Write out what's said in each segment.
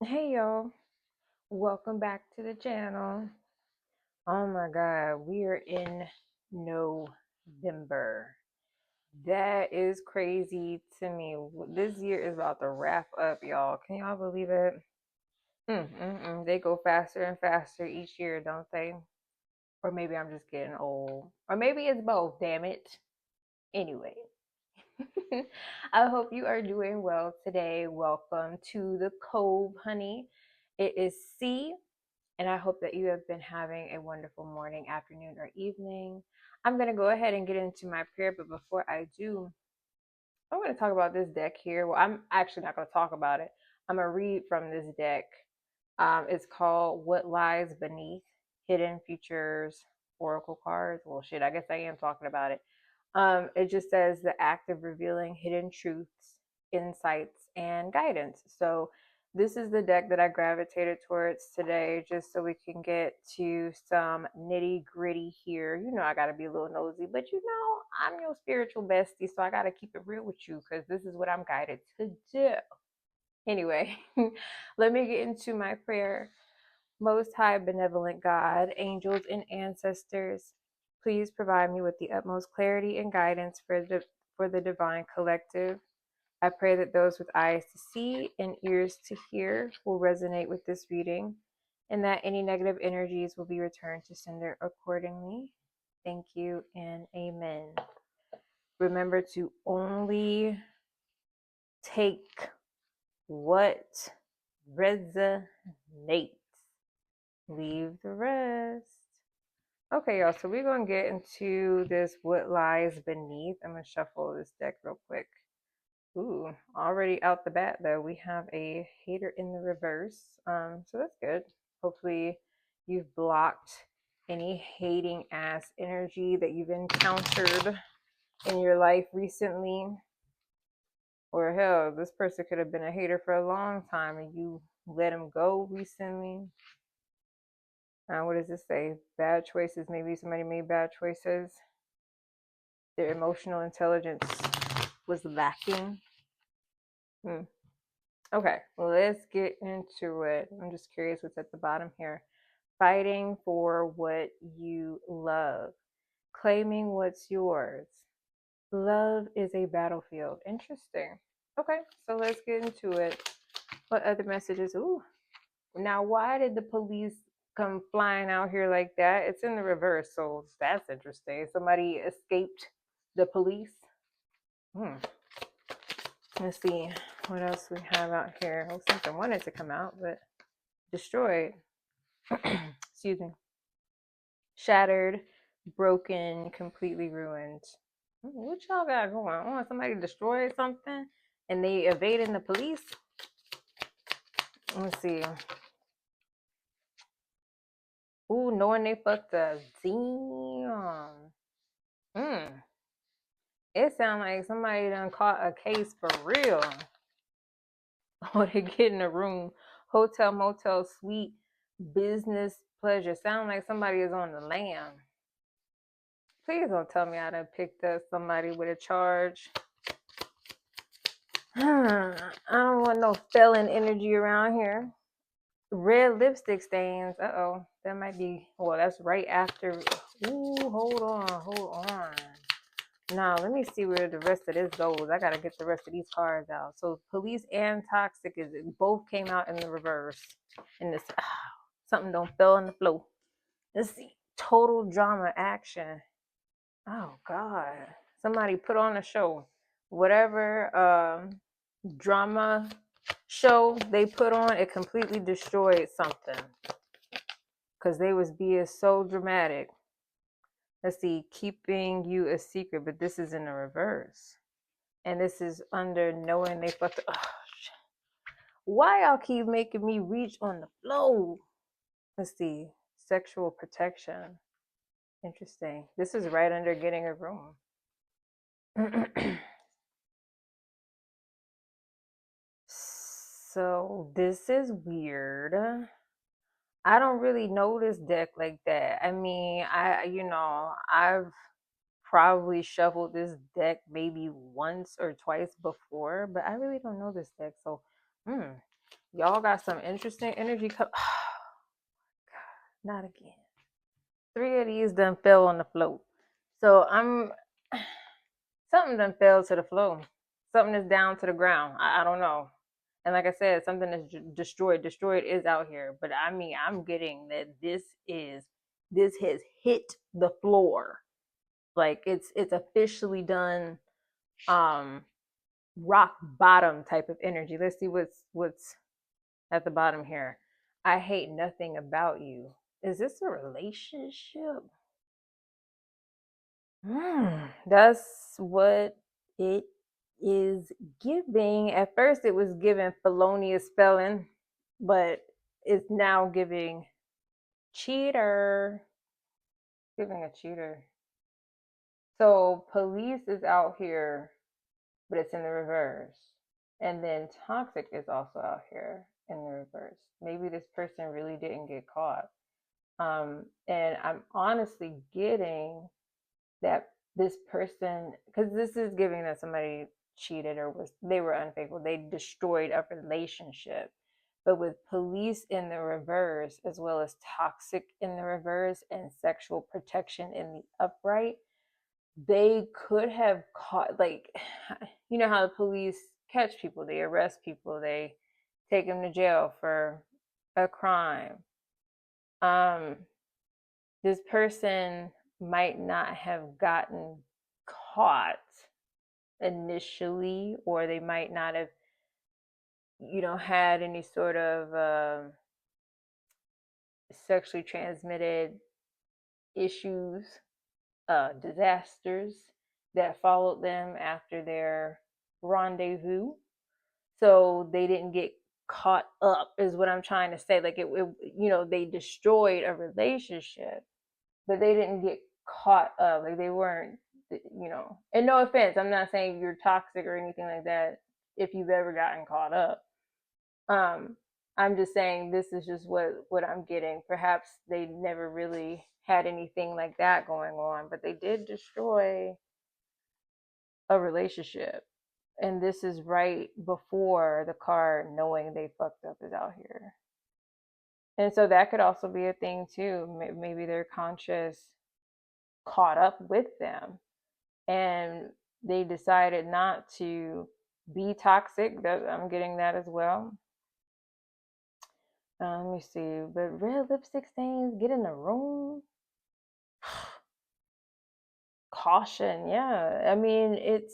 Hey y'all, welcome back to the channel. Oh my god, we are in November. That is crazy to me. This year is about to wrap up, y'all. Can y'all believe it? They go faster and faster each year, don't they? Or maybe I'm just getting old. Or maybe it's both, damn it. Anyway, I hope you are doing well today. Welcome to the Cove, honey. It is C, and I hope that you have been having a wonderful morning, afternoon, or evening. I'm going to go ahead and get into my prayer, but before I do, I'm going to talk about this deck here. Well, I'm actually not going to talk about it. I'm going to read from this deck. It's called What Lies Beneath Hidden Futures Oracle Cards. Well, shit, I guess I am talking about it. It just says the act of revealing hidden truths, insights, and guidance. So this is the deck that I gravitated towards today, just so we can get to some nitty gritty here. You know, I got to be a little nosy, but you know, I'm your spiritual bestie, so I got to keep it real with you because this is what I'm guided to do. Anyway, let me get into my prayer. Most High Benevolent God, angels, and ancestors, please provide me with the utmost clarity and guidance for the divine collective. I pray that those with eyes to see and ears to hear will resonate with this reading, and that any negative energies will be returned to sender accordingly. Thank you and amen. Remember to only take what resonates. Leave the rest. Okay, y'all, so we're going to get into this What Lies Beneath. I'm going to shuffle this deck real quick. Ooh, already out the bat, though, we have a hater in the reverse. So that's good. Hopefully you've blocked any hating ass energy that you've encountered in your life recently. Or hell, this person could have been a hater for a long time and you let him go recently. What does this say? Bad choices. Maybe somebody made bad choices. Their emotional intelligence was lacking. Okay, well, let's get into it. I'm just curious what's at the bottom here. Fighting for what you love, claiming what's yours. Love is a battlefield. Interesting. Okay, so let's get into it. What other messages? Ooh, now why did the police come flying out here like that? It's in the reverse, so that's interesting. Somebody escaped the police. Let's see what else we have out here. Oh, something wanted to come out, but destroyed. Excuse me. Shattered, broken, completely ruined. What y'all got going on? Somebody destroyed something and they evading the police? Let's see. Ooh, knowing they fucked up. Damn. It sounds like somebody done caught a case for real. Or they get in a room, hotel, motel, suite, business, pleasure. Sound like somebody is on the lam. Please don't tell me I done picked up somebody with a charge. I don't want no felon energy around here. Red lipstick stains. Uh-oh. That might be, well, that's right after. Ooh, hold on. Now, let me see where the rest of this goes. I got to get the rest of these cards out. So, police and toxic is both came out in the reverse. In this, something don't fell on the floor. Let's see. Total drama action. Oh, God. Somebody put on a show. Whatever drama show they put on, it completely destroyed something. Because they was being so dramatic. Let's see, keeping you a secret, but this is in the reverse. And this is under knowing they fucked up. Why y'all keep making me reach on the floor? Let's see, sexual protection. Interesting. This is right under getting a room. So this is weird. I don't really know this deck like that. I mean, I've probably shuffled this deck maybe once or twice before, but I really don't know this deck. So, Y'all got some interesting energy. Not again. Three of these done fell on the float. So I'm something done fell to the floor. Something is down to the ground. I don't know. And like I said, something is destroyed. Destroyed is out here. But I mean, I'm getting that this has hit the floor. Like it's officially done. Rock bottom type of energy. Let's see what's at the bottom here. I hate nothing about you. Is this a relationship? That's what it is giving. At first, it was given felonious felon, but it's now giving cheater. Giving a cheater. So police is out here, but it's in the reverse. And then toxic is also out here in the reverse. Maybe this person really didn't get caught. And I'm honestly getting that this person, because this is giving that somebody cheated or they were unfaithful, they destroyed a relationship. But with police in the reverse, as well as toxic in the reverse and sexual protection in the upright, they could have caught, like, you know how the police catch people, they arrest people, they take them to jail for a crime. um this person might not have gotten caught initially, or they might not have, had any sort of sexually transmitted issues, disasters that followed them after their rendezvous. So they didn't get caught up, is what I'm trying to say. Like they destroyed a relationship, but they didn't get caught up. Like they weren't, and no offense, I'm not saying you're toxic or anything like that if you've ever gotten caught up. Um, I'm just saying this is just what I'm getting. Perhaps they never really had anything like that going on, but they did destroy a relationship. And this is right before the card knowing they fucked up is out here. And so that could also be a thing too. Maybe their conscious caught up with them and they decided not to be toxic. I'm getting that as well. Let me see. But red lipstick stains, get in the room. Caution, yeah. I mean, it's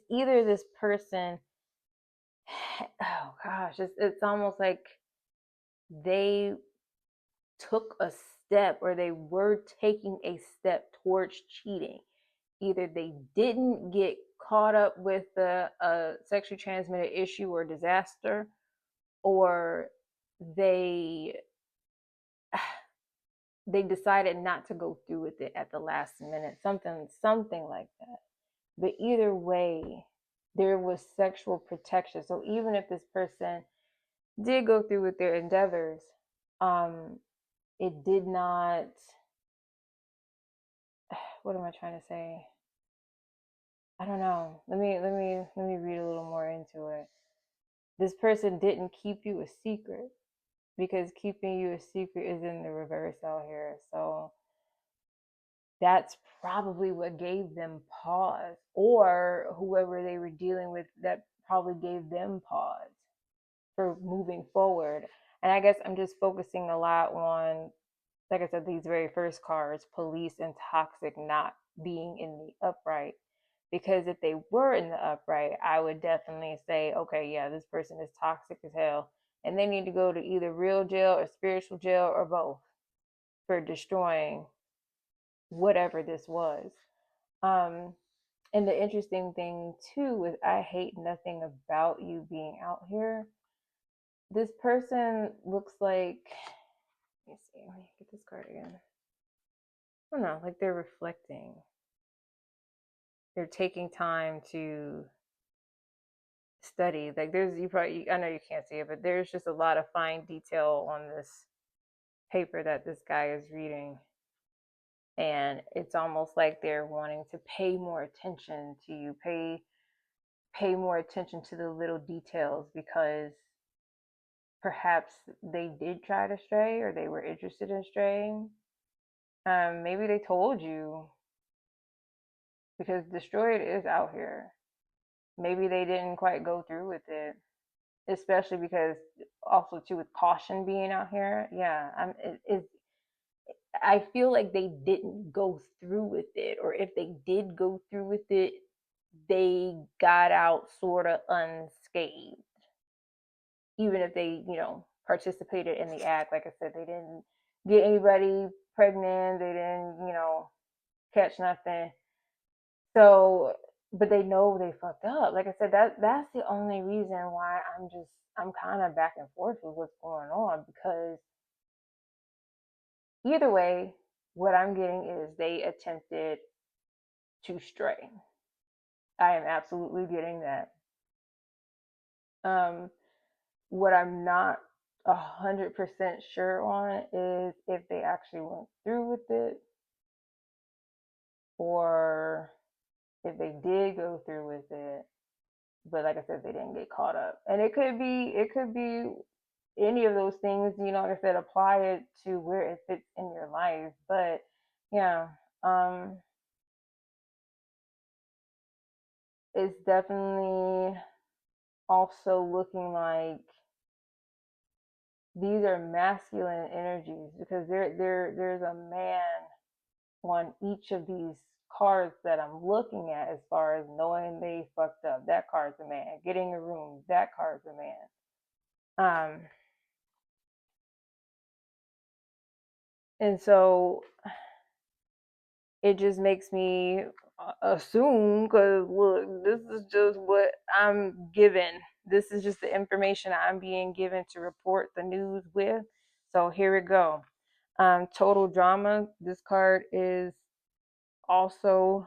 either this person. Oh gosh, it's almost like they took a step, or they were taking a step towards cheating. Either they didn't get caught up with a sexually transmitted issue or disaster, or they they decided not to go through with it at the last minute, something like that. But either way, there was sexual protection. So even if this person did go through with their endeavors, um it did not, what am I trying to say? I don't know. Let me read a little more into it. This person didn't keep you a secret, because keeping you a secret is in the reverse out here. So that's probably what gave them pause, or whoever they were dealing with, that probably gave them pause for moving forward. And I guess I'm just focusing a lot on, like I said, these very first cards, police and toxic, not being in the upright. Because if they were in the upright, I would definitely say, okay, yeah, this person is toxic as hell. And they need to go to either real jail or spiritual jail or both for destroying whatever this was. Um, and the interesting thing too is I hate nothing about you being out here. This person looks like, let me see, let me get this card again. I don't know, like they're reflecting. They're taking time to study. Like there's, I know you can't see it, but there's just a lot of fine detail on this paper that this guy is reading. And it's almost like they're wanting to pay more attention to you, pay more attention to the little details, because perhaps they did try to stray or they were interested in straying. Maybe they told you because destroyed is out here. Maybe they didn't quite go through with it, especially because also too with caution being out here. Yeah, I feel like they didn't go through with it, or if they did go through with it, they got out sort of unscathed, even if they, participated in the act. Like I said, they didn't get anybody pregnant, they didn't, catch nothing. So, but they know they fucked up. Like I said, that's the only reason why I'm kind of back and forth with what's going on, because either way, what I'm getting is they attempted to stray. I am absolutely getting that. Um, what I'm not 100% sure on is if they actually went through with it, or if they did go through with it, but like I said, they didn't get caught up. And it could be any of those things. Like I said, apply it to where it fits in your life. But yeah, um, it's definitely also looking like these are masculine energies, because there's a man on each of these cards that I'm looking at, as far as knowing they fucked up. That card's a man. Getting a room, that card's a man. And so it just makes me assume, because look, this is just what I'm given. This is just the information I'm being given to report the news with. So here we go. Total drama. This card is also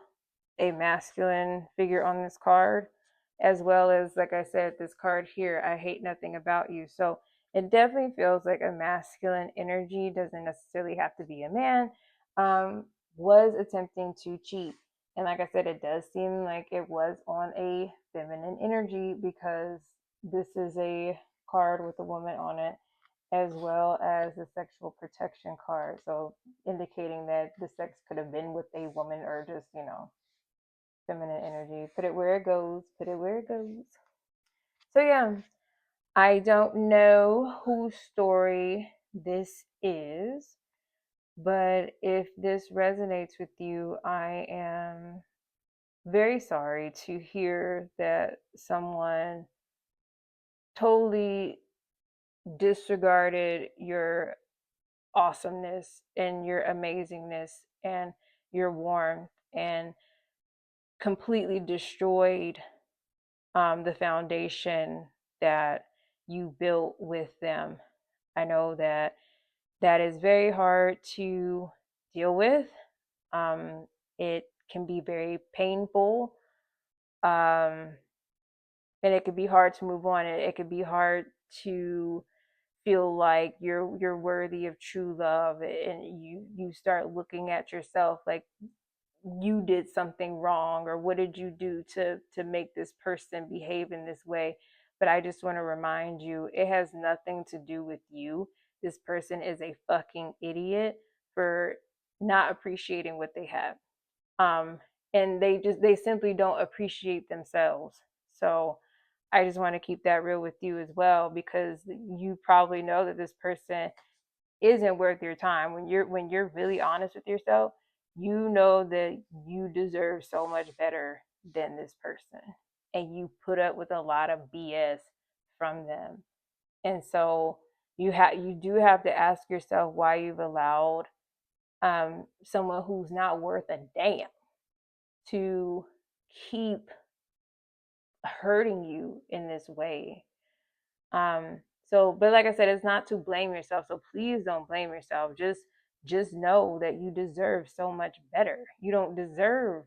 a masculine figure on this card, as well as, like I said, this card here, I hate nothing about you. So it definitely feels like a masculine energy, doesn't necessarily have to be a man, was attempting to cheat. And like I said, it does seem like it was on a feminine energy, because this is a card with a woman on it, as well as the sexual protection card. So indicating that the sex could have been with a woman, or just, feminine energy. Put it where it goes. Put it where it goes. So yeah, I don't know whose story this is, but if this resonates with you, I am very sorry to hear that someone totally disregarded your awesomeness and your amazingness and your warmth, and completely destroyed the foundation that you built with them. I know that that is very hard to deal with. Um, it can be very painful, um, and it could be hard to move on. It could be hard to feel like you're worthy of true love, and you start looking at yourself like you did something wrong, or what did you do to make this person behave in this way. But I just want to remind you, it has nothing to do with you. This person is a fucking idiot for not appreciating what they have. um and they simply don't appreciate themselves. So I just want to keep that real with you as well, because you probably know that this person isn't worth your time. When you're really honest with yourself, you know that you deserve so much better than this person, and you put up with a lot of BS from them. And so you do have to ask yourself why you've allowed someone who's not worth a damn to keep hurting you in this way. But like I said, it's not to blame yourself. So please don't blame yourself. Just know that you deserve so much better. You don't deserve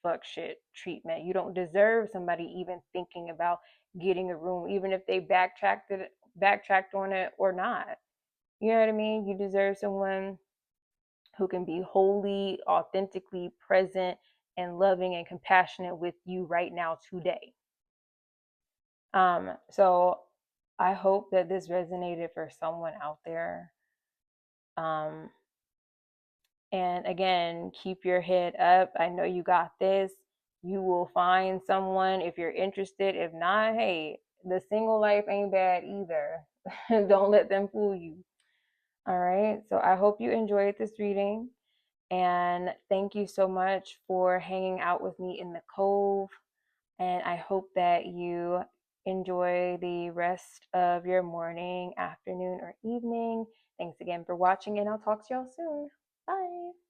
fuck shit treatment. You don't deserve somebody even thinking about getting a room, even if they backtracked on it or not. You know what I mean? You deserve someone who can be wholly, authentically present and loving and compassionate with you right now today. So I hope that this resonated for someone out there. Um, and again, keep your head up. I know you got this. You will find someone if you're interested. If not, hey, the single life ain't bad either. Don't let them fool you. All right. So I hope you enjoyed this reading. And thank you so much for hanging out with me in the cove. And I hope that you enjoy the rest of your morning, afternoon, or evening. Thanks again for watching, and I'll talk to y'all soon. Bye.